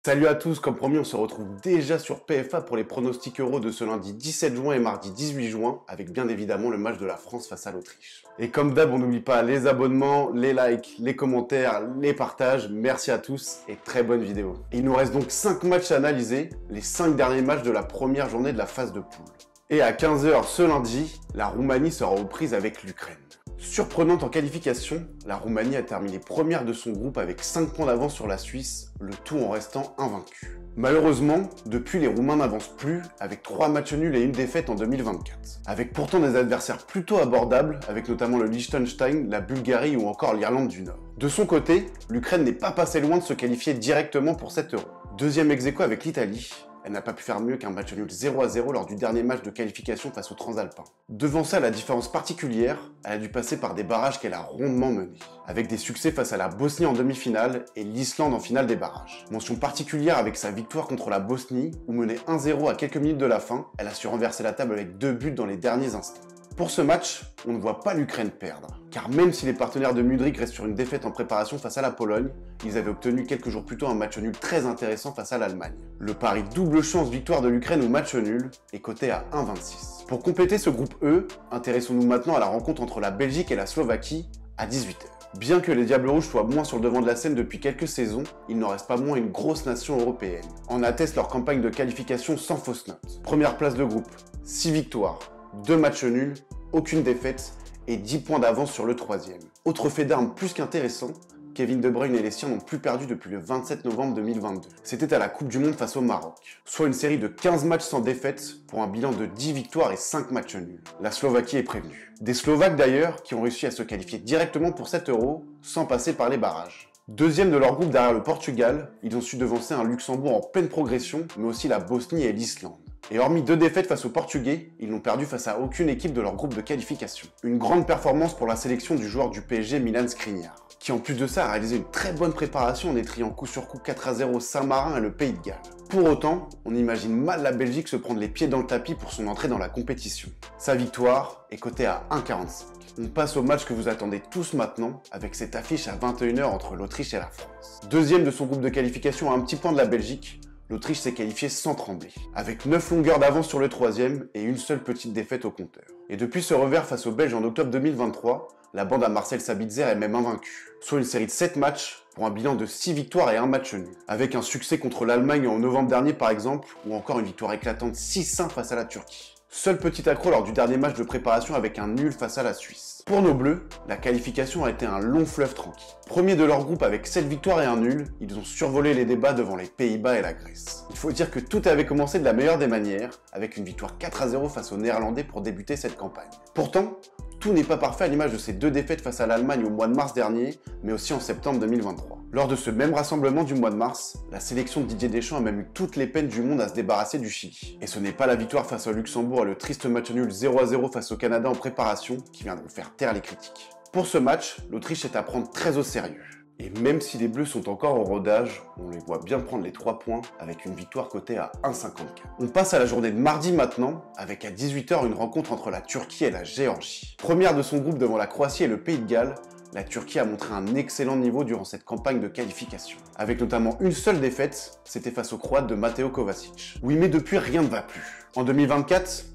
Salut à tous, comme promis on se retrouve déjà sur PFA pour les pronostics euros de ce lundi 17 juin et mardi 18 juin, avec bien évidemment le match de la France face à l'Autriche. Et comme d'hab, on n'oublie pas les abonnements, les likes, les commentaires, les partages, merci à tous et très bonne vidéo. Il nous reste donc 5 matchs à analyser, les 5 derniers matchs de la première journée de la phase de poule. Et à 15 h ce lundi, la Roumanie sera aux prises avec l'Ukraine. Surprenante en qualification, la Roumanie a terminé première de son groupe avec 5 points d'avance sur la Suisse, le tout en restant invaincu. Malheureusement, depuis les Roumains n'avancent plus, avec 3 matchs nuls et une défaite en 2024. Avec pourtant des adversaires plutôt abordables, avec notamment le Liechtenstein, la Bulgarie ou encore l'Irlande du Nord. De son côté, l'Ukraine n'est pas passée loin de se qualifier directement pour cet Euro. Deuxième ex-aequo avec l'Italie. Elle n'a pas pu faire mieux qu'un match nul 0-0 lors du dernier match de qualification face aux Transalpins. Devant ça, la différence particulière, elle a dû passer par des barrages qu'elle a rondement menés, avec des succès face à la Bosnie en demi-finale et l'Islande en finale des barrages. Mention particulière avec sa victoire contre la Bosnie, où menée 1-0 à quelques minutes de la fin, elle a su renverser la table avec 2 buts dans les derniers instants. Pour ce match, on ne voit pas l'Ukraine perdre, car même si les partenaires de Mudryk restent sur une défaite en préparation face à la Pologne, ils avaient obtenu quelques jours plus tôt un match nul très intéressant face à l'Allemagne. Le pari double chance victoire de l'Ukraine au match nul est coté à 1,26. Pour compléter ce groupe E, intéressons-nous maintenant à la rencontre entre la Belgique et la Slovaquie à 18 h. Bien que les Diables Rouges soient moins sur le devant de la scène depuis quelques saisons, il n'en reste pas moins une grosse nation européenne. En atteste leur campagne de qualification sans fausse note. Première place de groupe, 6 victoires, 2 matchs nuls, aucune défaite et 10 points d'avance sur le 3e. Autre fait d'armes plus qu'intéressant, Kevin De Bruyne et les siens n'ont plus perdu depuis le 27 novembre 2022. C'était à la Coupe du Monde face au Maroc, soit une série de 15 matchs sans défaite pour un bilan de 10 victoires et 5 matchs nuls. La Slovaquie est prévenue. Des Slovaques d'ailleurs qui ont réussi à se qualifier directement pour cet Euro sans passer par les barrages. Deuxième de leur groupe derrière le Portugal, ils ont su devancer un Luxembourg en pleine progression, mais aussi la Bosnie et l'Islande. Et hormis 2 défaites face aux Portugais, ils n'ont perdu face à aucune équipe de leur groupe de qualification. Une grande performance pour la sélection du joueur du PSG Milan Skriniar, qui en plus de ça a réalisé une très bonne préparation en étriant coup sur coup 4-0 Saint-Marin et le Pays de Galles. Pour autant, on imagine mal la Belgique se prendre les pieds dans le tapis pour son entrée dans la compétition. Sa victoire est cotée à 1,45. On passe au match que vous attendez tous maintenant, avec cette affiche à 21 h entre l'Autriche et la France. Deuxième de son groupe de qualification à un petit point de la Belgique, l'Autriche s'est qualifiée sans trembler, avec 9 longueurs d'avance sur le 3e et une seule petite défaite au compteur. Et depuis ce revers face aux Belges en octobre 2023, la bande à Marcel Sabitzer est même invaincue, soit une série de 7 matchs pour un bilan de 6 victoires et 1 match nul, avec un succès contre l'Allemagne en novembre dernier par exemple, ou encore une victoire éclatante 6-1 face à la Turquie. Seul petit accroc lors du dernier match de préparation avec un nul face à la Suisse. Pour nos Bleus, la qualification a été un long fleuve tranquille. Premier de leur groupe avec 7 victoires et un nul, ils ont survolé les débats devant les Pays-Bas et la Grèce. Il faut dire que tout avait commencé de la meilleure des manières, avec une victoire 4-0 face aux Néerlandais pour débuter cette campagne. Pourtant, tout n'est pas parfait à l'image de ces 2 défaites face à l'Allemagne au mois de mars dernier, mais aussi en septembre 2023. Lors de ce même rassemblement du mois de mars, la sélection de Didier Deschamps a même eu toutes les peines du monde à se débarrasser du Chili. Et ce n'est pas la victoire face au Luxembourg et le triste match nul 0-0 face au Canada en préparation qui viendront faire taire les critiques. Pour ce match, l'Autriche est à prendre très au sérieux. Et même si les Bleus sont encore au rodage, on les voit bien prendre les 3 points avec une victoire cotée à 1,54. On passe à la journée de mardi maintenant, avec à 18 h une rencontre entre la Turquie et la Géorgie. Première de son groupe devant la Croatie et le Pays de Galles, la Turquie a montré un excellent niveau durant cette campagne de qualification. Avec notamment une seule défaite, c'était face aux Croates de Mateo Kovacic. Oui, mais depuis rien ne va plus. En 2024,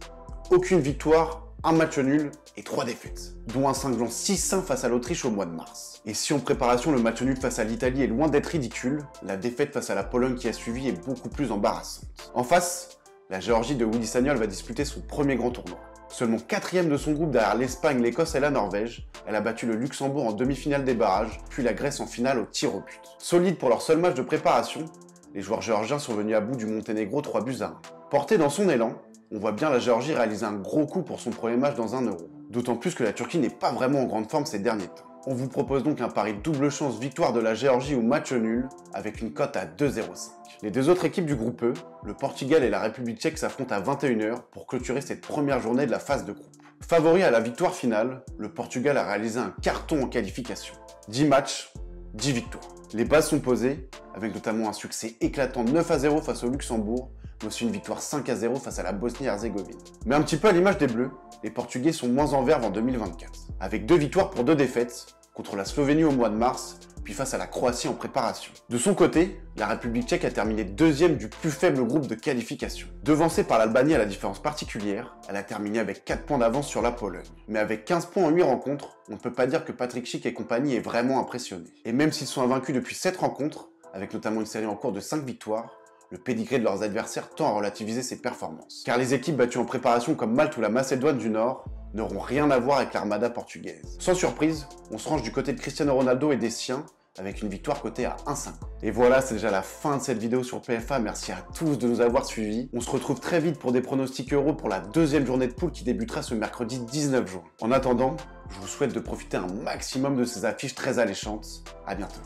aucune victoire, un match nul et 3 défaites, dont un cinglant 6-1 face à l'Autriche au mois de mars. Et si en préparation le match nul face à l'Italie est loin d'être ridicule, la défaite face à la Pologne qui a suivi est beaucoup plus embarrassante. En face, la Géorgie de Willy Sagnol va disputer son premier grand tournoi. Seulement 4e de son groupe derrière l'Espagne, l'Écosse et la Norvège, elle a battu le Luxembourg en demi-finale des barrages, puis la Grèce en finale au tir au but. Solide pour leur seul match de préparation, les joueurs géorgiens sont venus à bout du Monténégro 3-1. Porté dans son élan, on voit bien la Géorgie réaliser un gros coup pour son premier match dans un Euro. D'autant plus que la Turquie n'est pas vraiment en grande forme ces derniers temps. On vous propose donc un pari double chance victoire de la Géorgie ou match nul, avec une cote à 2,05. Les 2 autres équipes du groupe E, le Portugal et la République tchèque s'affrontent à 21 h pour clôturer cette première journée de la phase de groupe. Favori à la victoire finale, le Portugal a réalisé un carton en qualification. 10 matchs, 10 victoires. Les bases sont posées, avec notamment un succès éclatant 9-0 face au Luxembourg, mais aussi une victoire 5-0 face à la Bosnie-Herzégovine. Mais un petit peu à l'image des Bleus, les Portugais sont moins en verve en 2024, avec 2 victoires pour 2 défaites, contre la Slovénie au mois de mars, puis face à la Croatie en préparation. De son côté, la République tchèque a terminé deuxième du plus faible groupe de qualification. Devancée par l'Albanie à la différence particulière, elle a terminé avec 4 points d'avance sur la Pologne. Mais avec 15 points en 8 rencontres, on ne peut pas dire que Patrick Schick et compagnie aient vraiment impressionné. Et même s'ils sont invaincus depuis 7 rencontres, avec notamment une série en cours de 5 victoires, le pédigré de leurs adversaires tend à relativiser ses performances. Car les équipes battues en préparation comme Malte ou la Macédoine du Nord n'auront rien à voir avec l'armada portugaise. Sans surprise, on se range du côté de Cristiano Ronaldo et des siens, avec une victoire cotée à 1,50. Et voilà, c'est déjà la fin de cette vidéo sur PFA, merci à tous de nous avoir suivis. On se retrouve très vite pour des pronostics euros pour la deuxième journée de poule qui débutera ce mercredi 19 juin. En attendant, je vous souhaite de profiter un maximum de ces affiches très alléchantes. À bientôt.